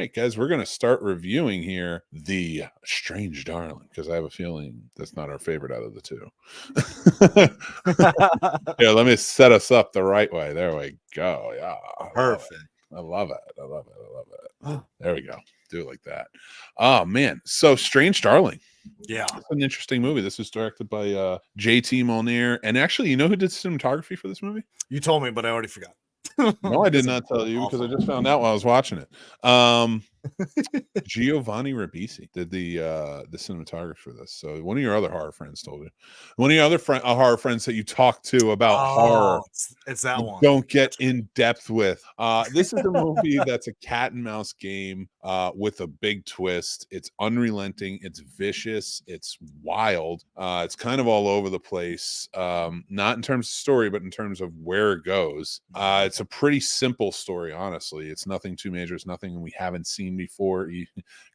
right, guys, we're going to start reviewing here The Strange Darling, because I have a feeling that's not our favorite out of the two. Yeah, let me set us up the right way. There we go. Yeah. Perfect. I love it. There we go. Do it like that. Oh, man. So Strange Darling. Yeah. It's an interesting movie. This is directed by J.T. Molnir. And actually, you know who did cinematography for this movie? You told me, but I already forgot. No, I did not tell you because I just found out while I was watching it. Giovanni Ribisi did the cinematography for this. So one of your other horror friends told you. One of your other horror friends that you talk to about horror. It's that one. Don't get in depth with. This is a movie that's a cat and mouse game with a big twist. It's unrelenting. It's vicious. It's wild. It's kind of all over the place. Not in terms of story, but in terms of where it goes. It's a pretty simple story, honestly. It's nothing too major. It's nothing we haven't seen before,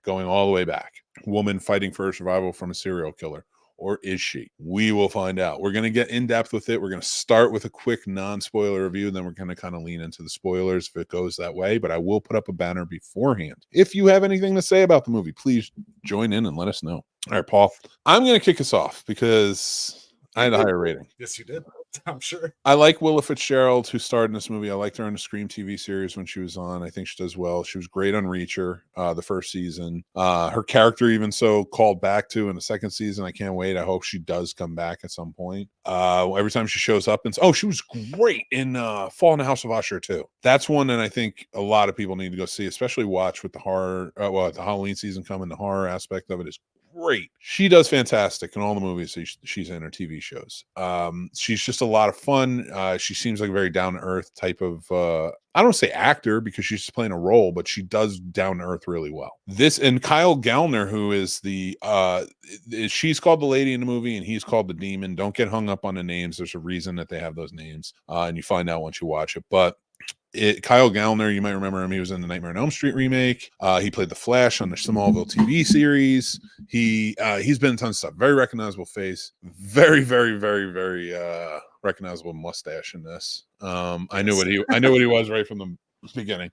going all the way back. Woman fighting for her survival from a serial killer. Or is she? We will find out. We're going to get in depth with it. We're going to start with a quick non-spoiler review, and then we're going to kind of lean into the spoilers if it goes that way. But I will put up a banner beforehand. If you have anything to say about the movie, please join in and let us know. All right, Paul, I'm going to kick us off because I had a higher rating. Yes, you did. I'm sure. I like Willa Fitzgerald, who starred in this movie. I liked her on the Scream TV series when she was on. I think she does well. She was great on Reacher, the first season. Her character even so called back to in the second season. I can't wait. I hope she does come back at some point. Every time she shows up, and she was great in Fall in the House of Usher too. That's one that I think a lot of people need to go see, especially watch with the horror. The Halloween season coming. The horror aspect of it is great. She does fantastic in all the movies she's in, her TV shows. She's just a lot of fun. She seems like a very down-to-earth type of I don't say actor because she's just playing a role, but she does down to earth really well. This and Kyle Gallner, who is she's called the lady in the movie and he's called the demon. Don't get hung up on the names. There's a reason that they have those names, and you find out once you watch it. But Kyle Gallner, you might remember him. He was in the Nightmare on Elm Street remake. He played the Flash on the Smallville TV series. He's been in tons of stuff. Very recognizable face. Very, very, very, very recognizable mustache in this. I knew what he was right from the beginning.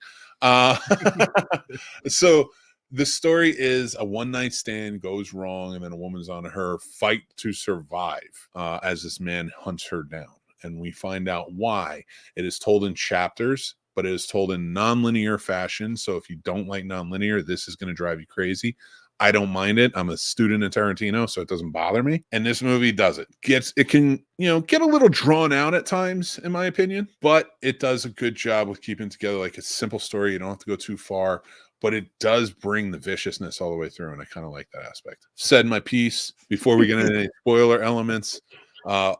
So the story is a one-night stand goes wrong, and then a woman's on her fight to survive as this man hunts her down. And we find out why. It is told in chapters, but it is told in non-linear fashion. So if you don't like non-linear, this is going to drive you crazy. I don't mind it. I'm a student of Tarantino, so it doesn't bother me. And this movie does it. It can get a little drawn out at times, in my opinion, but it does a good job with keeping together like a simple story. You don't have to go too far, but it does bring the viciousness all the way through, and I kind of like that aspect. Said my piece before we get into any spoiler elements.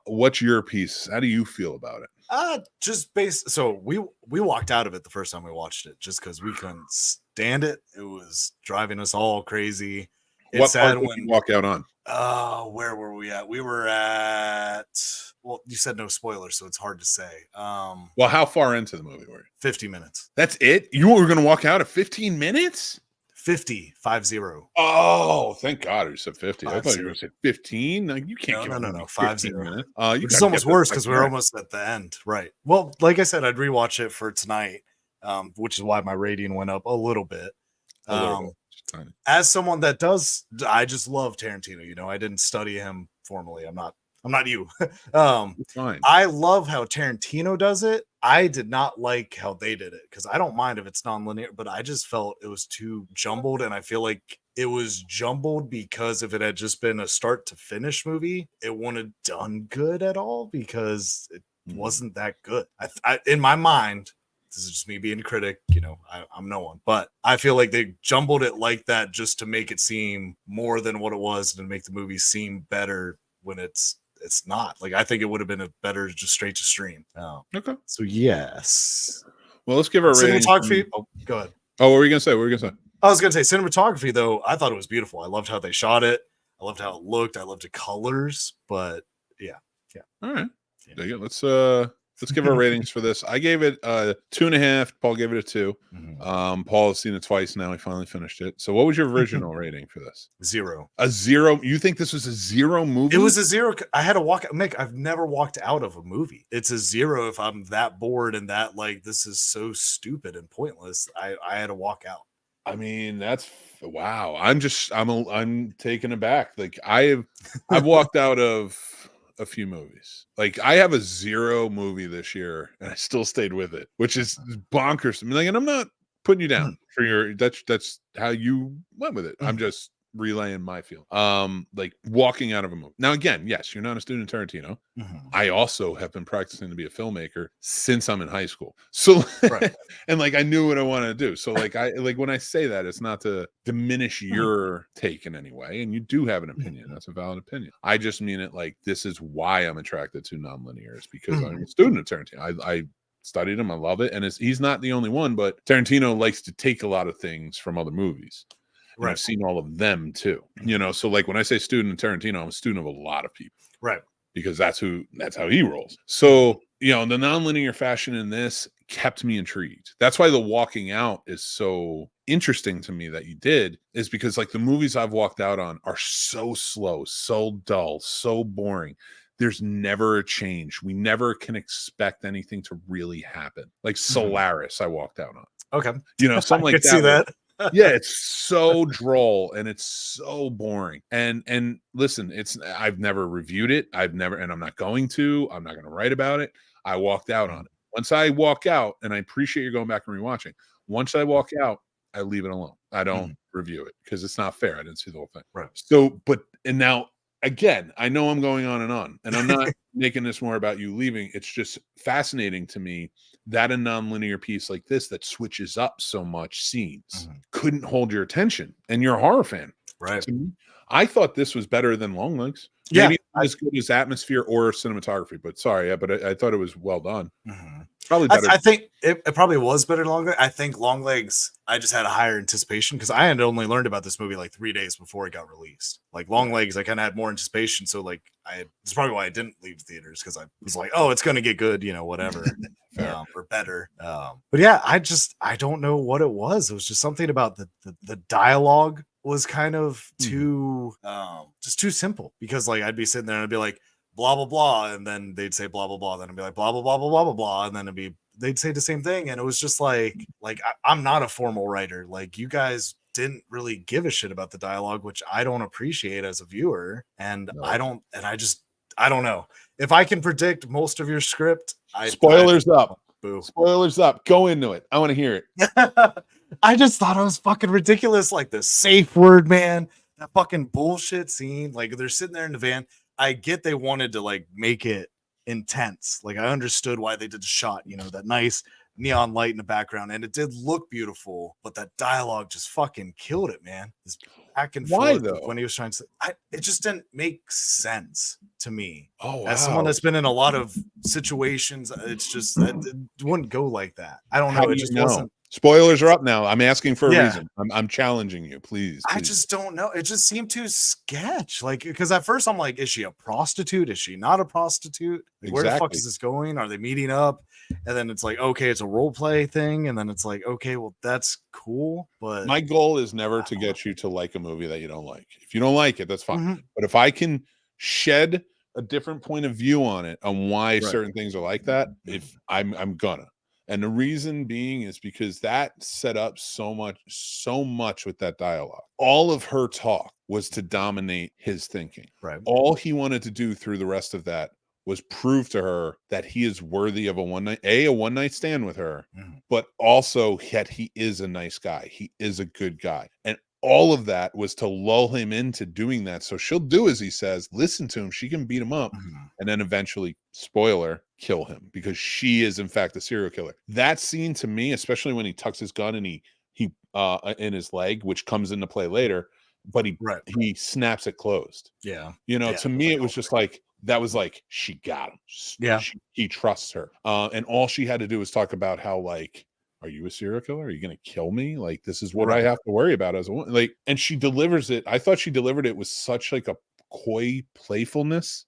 What's your piece? How do you feel about it? So we walked out of it the first time we watched it just because we couldn't stand it. It was driving us all crazy. What part did you walk out on? Where were we at? We were at, well, you said no spoilers, so it's hard to say. Well, how far into the movie were you? 50 minutes. That's it? You were going to walk out at 15 minutes? 50. Oh, thank God you said 50. I thought you were going to say 15. Like, you can't No. 50 minutes. It's almost worse because we're almost at the end. Right. Well, like I said, I'd rewatch it for tonight, which is why my rating went up a little bit. As someone that I just love Tarantino. I didn't study him formally. I'm not you. Fine. I love how Tarantino does it. I did not like how they did it because I don't mind if it's non-linear, but I just felt it was too jumbled, and I feel like it was jumbled because if it had just been a start to finish movie, it wouldn't have done good at all because it wasn't that good. I in my mind, this is just me being a critic, I'm no one, but I feel like they jumbled it like that just to make it seem more than what it was and to make the movie seem better when it's not. Like, I think it would have been a better just straight to stream. Okay. So yes. Well, let's give our cinematography. Go ahead. Oh, what were you gonna say? I was gonna say cinematography, though. I thought it was beautiful. I loved how they shot it. I loved how it looked. I loved the colors. But yeah. All right. Yeah. Let's give our ratings for this. I gave it 2.5. Paul gave it a 2. Mm-hmm. Paul has seen it twice now. He finally finished it. So what was your original rating for this? 0. A 0? You think this was a 0 movie? It was a 0. I had to walk. Mick, I've never walked out of a movie. It's a 0 if I'm that bored and that, like, this is so stupid and pointless. I had to walk out. I mean, that's wow. I'm taken aback. Like I've walked out of a few movies. Like I have a 0 movie this year and I still stayed with it, which is bonkers to me. Like, and I'm not putting you down for your that's how you went with it. I'm just relaying my feel. Like walking out of a movie. Now again, yes, you're not a student Tarantino. I also have been practicing to be a filmmaker since I'm in high school. So and like I knew what I wanted to do. So like when I say that, it's not to diminish your take in any way. And you do have an opinion. That's a valid opinion. I just mean it like this is why I'm attracted to nonlinears because I'm a student of Tarantino. I studied him. I love it. And he's not the only one, but Tarantino likes to take a lot of things from other movies. And I've seen all of them too. You know, so like when I say student of Tarantino, I'm a student of a lot of people. Right. Because that's how he rolls. So, you know, the nonlinear fashion in this kept me intrigued. That's why the walking out is so interesting to me that you did, is because like the movies I've walked out on are so slow, so dull, so boring. There's never a change. We never can expect anything to really happen. Like Solaris, I walked out on. Okay. You know, something like that. See that. Yeah, it's so droll and it's so boring. And listen, I've never reviewed it. And I'm not going to. I'm not going to write about it. I walked out on it. Once I walk out, and I appreciate you going back and rewatching. Once I walk out, I leave it alone. I don't review it because it's not fair. I didn't see the whole thing. Right. So, and now again, I know I'm going on, and I'm not making this more about you leaving. It's just fascinating to me that a nonlinear piece like this that switches up so much scenes couldn't hold your attention, and you're a horror fan. Right. I thought this was better than Longlegs. Maybe not as good as atmosphere or cinematography, but sorry, but I thought it was well done. Probably better. I think it probably was better than Longlegs. I think Longlegs, I just had a higher anticipation because I had only learned about this movie like 3 days before it got released. Like Longlegs, I kind of had more anticipation. So like that's probably why I didn't leave theaters, because I was like, oh, it's going to get good, you know, whatever. Or better. But yeah, I don't know what it was. It was just something about the dialogue was kind of too just too simple, because like I'd be sitting there and I'd be like blah blah blah, and then they'd say blah blah blah, then I'd be like blah blah blah blah blah blah blah, and then they'd say the same thing, and it was just like I'm not a formal writer. Like you guys didn't really give a shit about the dialogue, which I don't appreciate as a viewer, and I don't know if I can predict most of your script. Spoilers up. Boo. Spoilers up. Go into it. I want to hear it. I just thought it was fucking ridiculous. Like the safe word, man. That fucking bullshit scene. Like they're sitting there in the van. I get they wanted to like make it intense. Like I understood why they did the shot, you know, that nice neon light in the background, and it did look beautiful, but that dialogue just fucking killed it, man. This back and Why, forth though? when he was trying to it just didn't make sense to me. Oh, wow. As someone that's been in a lot of situations, it's just it wouldn't go like that. I don't know. It just wasn't. Spoilers are up now. I'm asking for a reason. I'm challenging you, please. I just don't know. It just seemed too sketch. Like, because at first I'm like, is she a prostitute? Is she not a prostitute? Like, where the fuck is this going? Are they meeting up? And then it's like, okay, it's a role play thing. And then it's like, okay, well, that's cool. But my goal is never to get you to like a movie that you don't like. If you don't like it, that's fine. But if I can shed a different point of view on it, on why certain things are like that, if I'm gonna. And the reason being is because that set up so much with that dialogue. All of her talk was to dominate his thinking. Right. All he wanted to do through the rest of that was prove to her that he is worthy of a one night stand with her, but also that he is a nice guy. He is a good guy. And all of that was to lull him into doing that. So she'll do as he says, listen to him. She can beat him up and then eventually, spoiler, kill him, because she is in fact a serial killer. That scene to me, especially when he tucks his gun and he in his leg, which comes into play later, but he snaps it closed. Yeah. You know, to me, it was just like, that was like, she got him. Yeah. He trusts her. And all she had to do was talk about how like, are you a serial killer? Are you going to kill me? Like, this is what I have to worry about as a woman. Like, and she delivers it. I thought she delivered it with such like a coy playfulness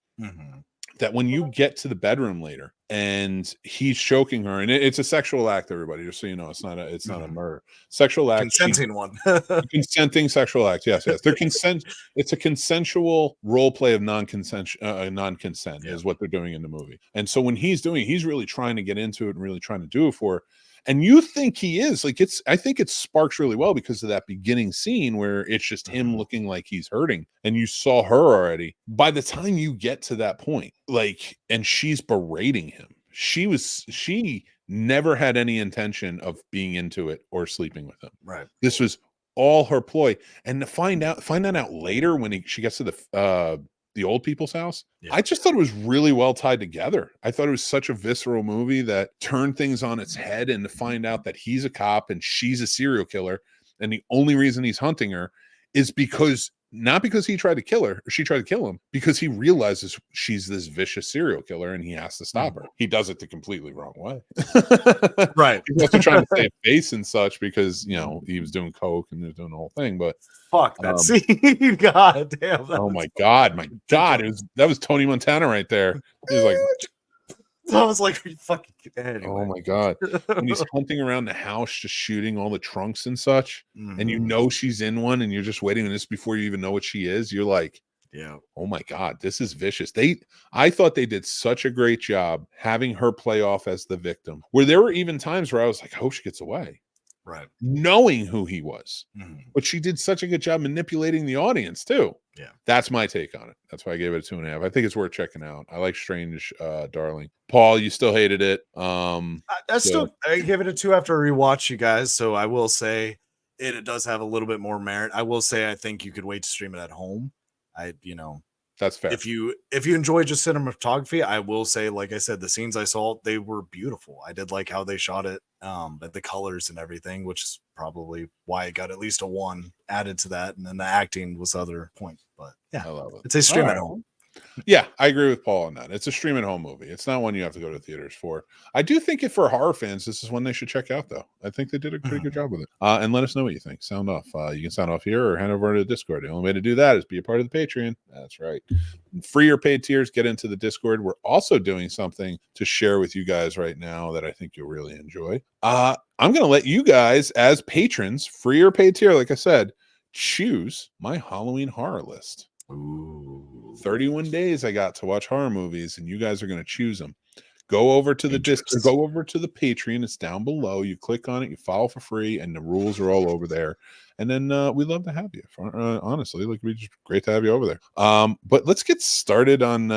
that when you get to the bedroom later and he's choking her, and it's a sexual act, everybody, just so you know, it's not a murder. Sexual act. Consenting one. Consenting sexual act. Yes. They're it's a consensual role play of non-consent is what they're doing in the movie. And so when he's really trying to get into it and really trying to do it for her. And you think he is like, I think it sparks really well because of that beginning scene where it's just him looking like he's hurting, and you saw her already. By the time you get to that point, like, and she's berating him, she never had any intention of being into it or sleeping with him. Right. This was all her ploy. And to find that out later when she gets to the old people's house, I just thought it was really well tied together. I thought it was such a visceral movie that turned things on its head, and to find out that he's a cop and she's a serial killer, and the only reason he's hunting her is because, not because he tried to kill her or she tried to kill him, because he realizes she's this vicious serial killer and he has to stop her. He does it the completely wrong way. Right. He's also trying to save face and such because, he was doing coke and he was doing the whole thing. But fuck that scene. God damn. Oh my God. That was Tony Montana right there. He was like, I was like, are you fucking anyway. Oh my God. When he's hunting around the house, just shooting all the trunks and such, and she's in one, and you're just waiting on this before you even know what she is. You're like, yeah, oh my God, this is vicious. I thought they did such a great job having her play off as the victim, where there were even times where I was like, I hope she gets away. Right. Knowing who he was. But she did such a good job manipulating the audience too. Yeah. That's my take on it. That's why I gave it a 2.5. I think it's worth checking out. I like Strange Darling. Paul, you still hated it. I give it a 2 after a rewatch, you guys. So I will say it does have a little bit more merit. I will say I think you could wait to stream it at home. That's fair. If you enjoy just cinematography, I will say, like I said, the scenes I saw, they were beautiful. I did like how they shot it, but the colors and everything, which is probably why it got at least a 1 added to that. And then the acting was the other point. But yeah, I love it. It's a stream at home. Yeah, I agree with Paul on that. It's a stream at home movie. It's not one you have to go to theaters for. I do think for horror fans, this is one they should check out, though. I think they did a pretty good job with it. And let us know what you think. Sound off. You can sound off here or head over to the Discord. The only way to do that is be a part of the Patreon. That's right. Free or paid tiers, get into the Discord. We're also doing something to share with you guys right now that I think you'll really enjoy. I'm going to let you guys, as patrons, free or paid tier, like I said, choose my Halloween horror list. Ooh. 31 days I got to watch horror movies, and you guys are going to choose them. Go over to the Discord, go over to the Patreon. It's down below. You click on it, you follow for free, and the rules are all over there. And then we'd love to have you. Honestly, like, it'd be just great to have you over there. But let's get started on